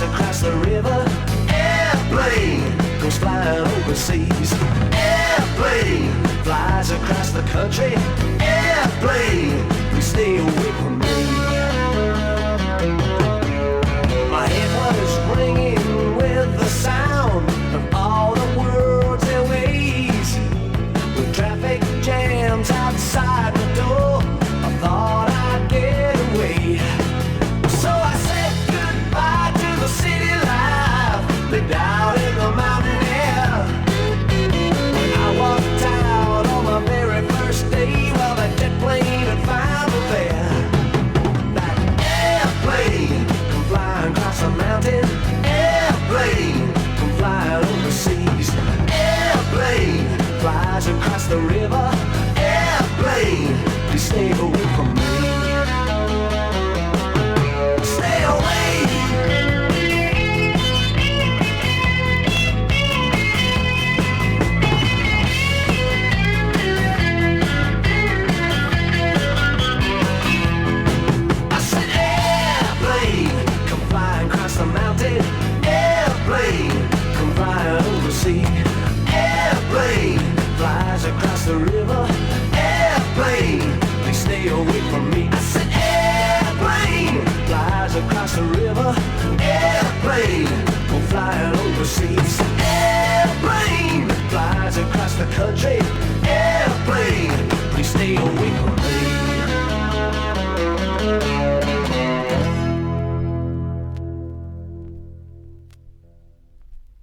flies across the river. Airplane goes flying overseas. Airplane flies across the country. Airplane, please stay away from me. My head was ringing with the sound of all the words and ways. With traffic jams outside the door, I thought I'd get away. So I said goodbye to the city life, lived out in the mountain air. When I walked out on my very first day, well, that jet plane had found me there. That airplane come flying across the mountain. Airplane come flying overseas. Airplane flies across the river. Airplane, please stay away from me. Stay away. I said airplane, come flying across the mountain. Airplane, come flying overseas. Airplane flies across the river. Airplane, please stay away from me. I said airplane flies across the river. Airplane, go flying overseas. Airplane flies across the country. Airplane, please stay away from me.